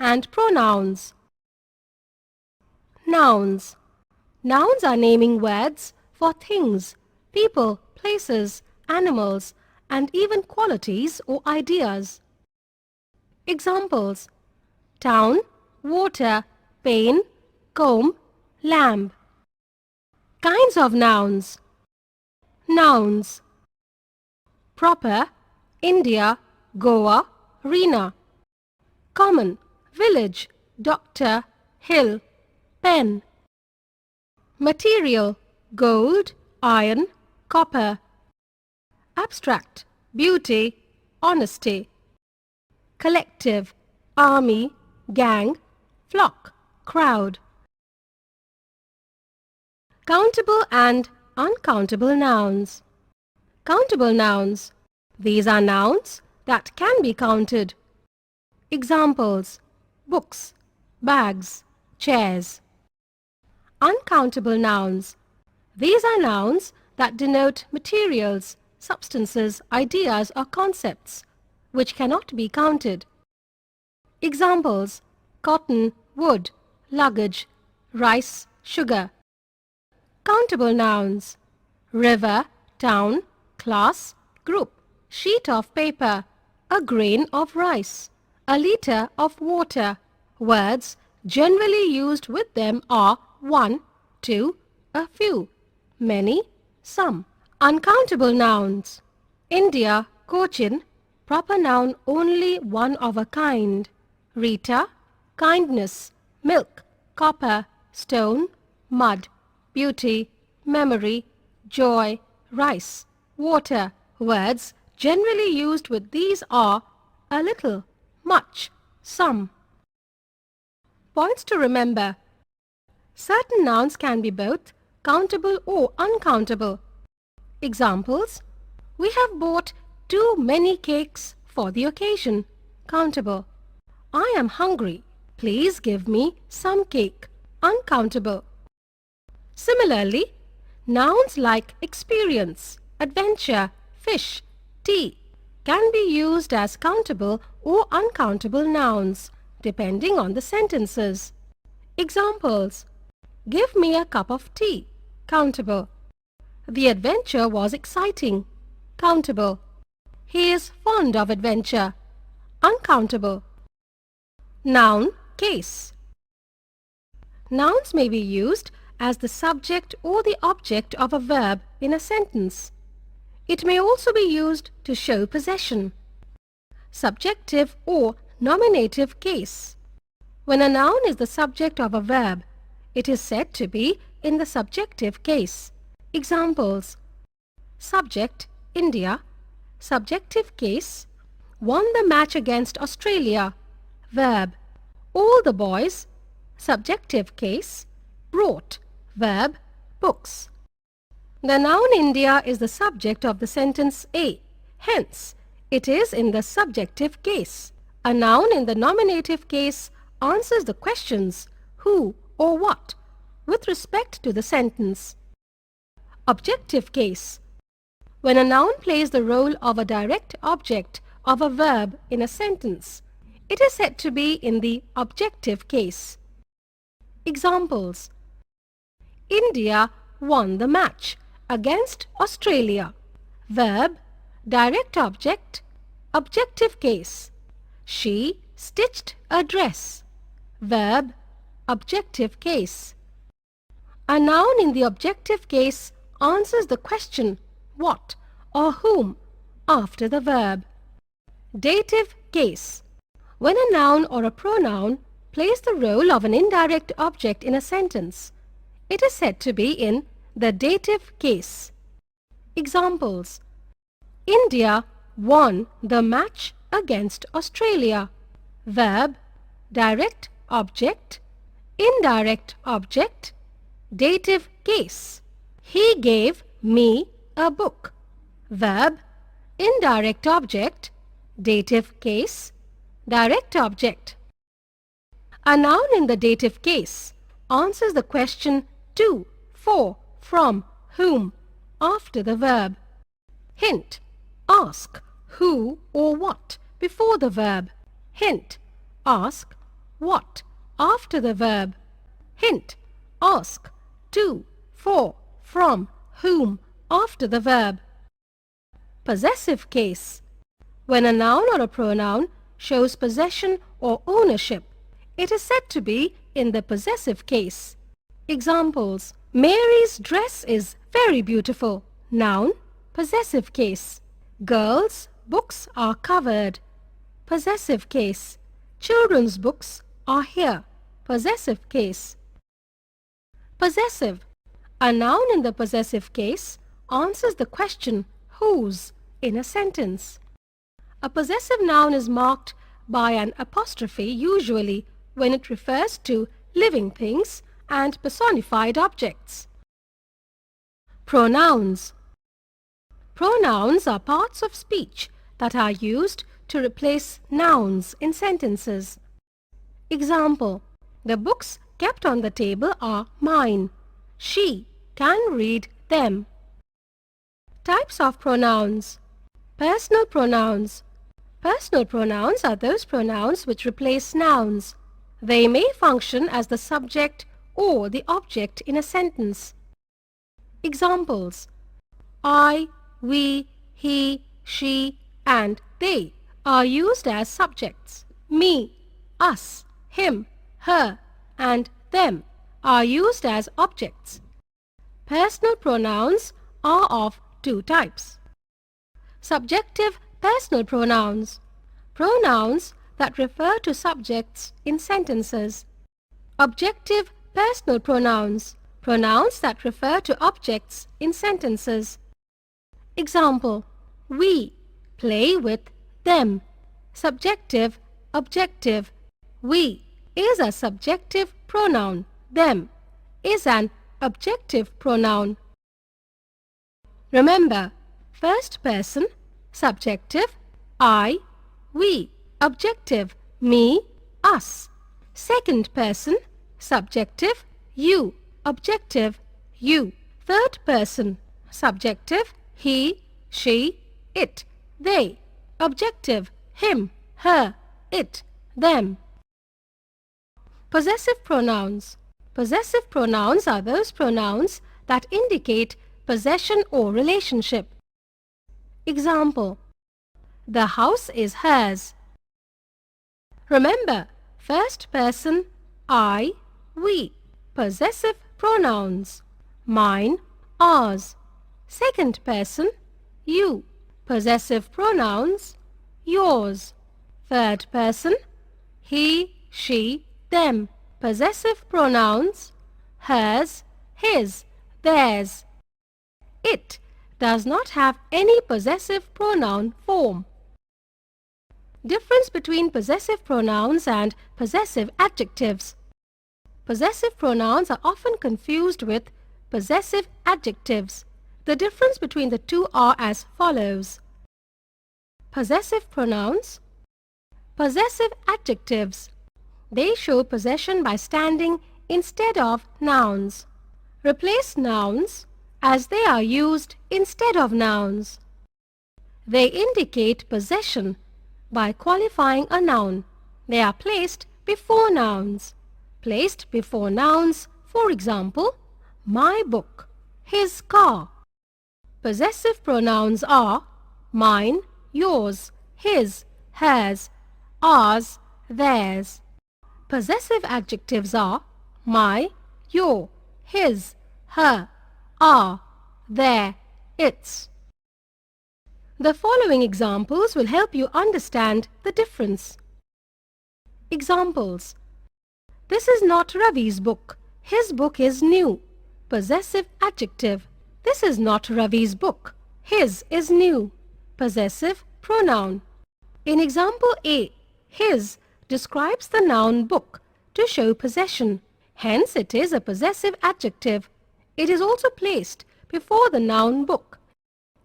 and pronouns. Nouns. Nouns are naming words for things, people, places, animals, and even qualities or ideas. Examples: town, water, pain, comb, lamb. Kinds of nouns. Nouns: proper, India, Goa, Rina. Common, village, doctor, hill, pen. Material, gold, iron, copper. Abstract, beauty, honesty. Collective, army, gang, flock, crowd. Countable and uncountable nouns. Countable nouns. These are nouns that can be counted. Examples: books, bags, chairs. Uncountable nouns. These are nouns that denote materials, substances, ideas or concepts which cannot be counted. Examples: cotton, wood, luggage, rice, sugar. Countable nouns. River, town, class, group, sheet of paper, a grain of rice, a liter of water. Words generally used with them are one, two, a few, many, some. Uncountable nouns. India, Cochin, proper noun only one of a kind. Rita, kindness, milk, copper, stone, mud, beauty, memory, joy, rice, water. Words generally used with these are a little, much, some. Points to remember. Certain nouns can be both countable or uncountable. Examples: we have bought too many cakes for the occasion. Countable. I am hungry. Please give me some cake. Uncountable. Similarly, nouns like experience, adventure, fish, tea can be used as countable or uncountable nouns depending on the sentences. Examples: give me a cup of tea. Countable. The adventure was exciting. Countable. He is fond of adventure. Uncountable. Noun, case. Nouns may be used as the subject or the object of a verb in a sentence. It may also be used to show possession. Subjective or nominative case. When a noun is the subject of a verb, it is said to be in the subjective case. Examples: subject, India. Subjective case, won the match against Australia. Verb, all the boys. Subjective case, brought. Verb, books. The noun India is the subject of the sentence A. Hence, it is in the subjective case. A noun in the nominative case answers the questions who or what with respect to the sentence. Objective case. When a noun plays the role of a direct object of a verb in a sentence, it is said to be in the objective case. Examples: India won the match against Australia. Verb, direct object, objective case. She stitched a dress. Verb, objective case. A noun in the objective case answers the question what or whom after the verb. Dative case. When a noun or a pronoun plays the role of an indirect object in a sentence, it is said to be in the dative case. Examples: India won the match against Australia. Verb, direct object, indirect object, dative case. He gave me a book. Verb, indirect object, dative case, direct object. A noun in the dative case answers the question to, for, from, whom after the verb. Hint, ask who or what before the verb. Hint, ask what after the verb, hint, ask, to, for, from, whom after the verb. Possessive case. When a noun or a pronoun shows possession or ownership, it is said to be in the possessive case. Examples: Mary's dress is very beautiful. Noun, possessive case. Girls' books are covered. Possessive case. Children's books are here. Possessive case. Possessive. A noun in the possessive case answers the question whose in a sentence. A possessive noun is marked by an apostrophe usually when it refers to living things and personified objects. Pronouns. Pronouns are parts of speech that are used to replace nouns in sentences. Example: the books kept on the table are mine. She can read them. Types of pronouns. Personal pronouns. Personal pronouns are those pronouns which replace nouns. They may function as the subject or the object in a sentence. Examples: I, we, he, she, and they are used as subjects. Me, us, him, her, and them are used as objects. Personal pronouns are of two types. Subjective personal pronouns. Pronouns that refer to subjects in sentences. Objective personal pronouns. Pronouns that refer to objects in sentences. Example: we play with them. Subjective, objective. We is a subjective pronoun. Them is an objective pronoun. Remember, first person, subjective, I, we, objective, me, us. Second person, subjective, you, objective, you. Third person, subjective, he, she, it, they. Objective, him, her, it, them. Possessive pronouns. Possessive pronouns are those pronouns that indicate possession or relationship. Example: the house is hers. Remember, first person, I, we. Possessive pronouns. Mine, ours. Second person, you. Possessive pronouns. Yours. Third person, he, she, them. Possessive pronouns. Hers, his, theirs. It does not have any possessive pronoun form. Difference between possessive pronouns and possessive adjectives. Possessive pronouns are often confused with possessive adjectives. The difference between the two are as follows. Possessive pronouns. Possessive adjectives. They show possession by standing instead of nouns. Replace nouns as they are used instead of nouns. They indicate possession by qualifying a noun. They are placed before nouns. Placed before nouns, for example, my book, his car. Possessive pronouns are mine, yours, his, hers, ours, theirs. Possessive adjectives are my, your, his, her, our, their, its. The following examples will help you understand the difference. Examples: this is not Ravi's book. His book is new. Possessive adjective. This is not Ravi's book. His is new. Possessive pronoun. In example A, his describes the noun book to show possession. Hence, it is a possessive adjective. It is also placed before the noun book.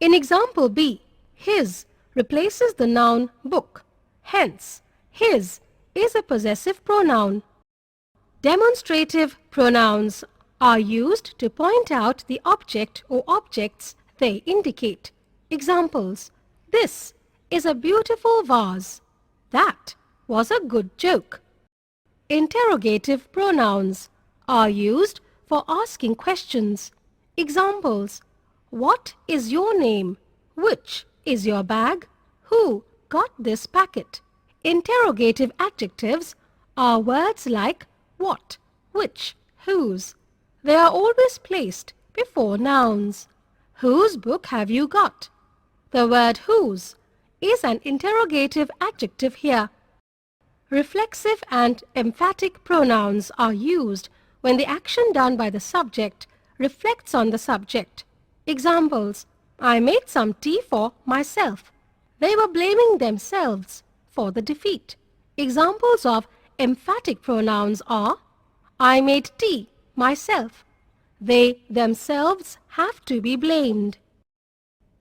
In example B, his replaces the noun book. Hence, his is a possessive pronoun. Demonstrative pronouns are used to point out the object or objects they indicate. Examples: this is a beautiful vase. That was a good joke. Interrogative pronouns are used for asking questions. Examples: what is your name? Which is your bag? Who got this packet? Interrogative adjectives are words like what, which, whose. They are always placed before nouns. Whose book have you got? The word whose is an interrogative adjective here. Reflexive and emphatic pronouns are used when the action done by the subject reflects on the subject. Examples: I made some tea for myself. They were blaming themselves for the defeat. Examples of emphatic pronouns are I made tea myself. They themselves have to be blamed.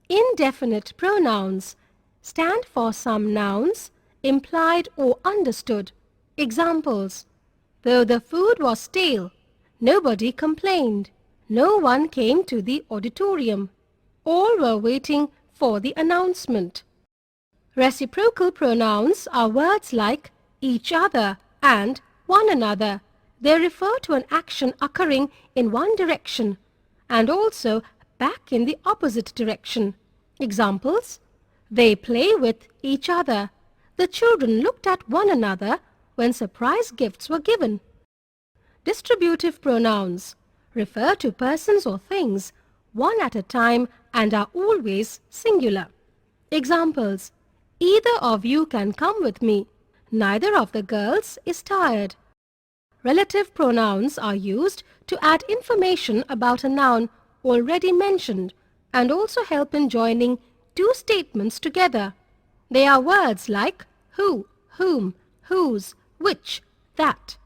Indefinite pronouns stand for some nouns, implied or understood. Examples: though the food was stale, nobody complained. No one came to the auditorium. All were waiting for the announcement. Reciprocal pronouns are words like each other and one another. They refer to an action occurring in one direction and also back in the opposite direction. Examples: they play with each other. The children looked at one another when surprise gifts were given. Distributive pronouns refer to persons or things one at a time and are always singular. Examples: either of you can come with me. Neither of the girls is tired. Relative pronouns are used to add information about a noun already mentioned and also help in joining two statements together. They are words like who, whom, whose, which, that.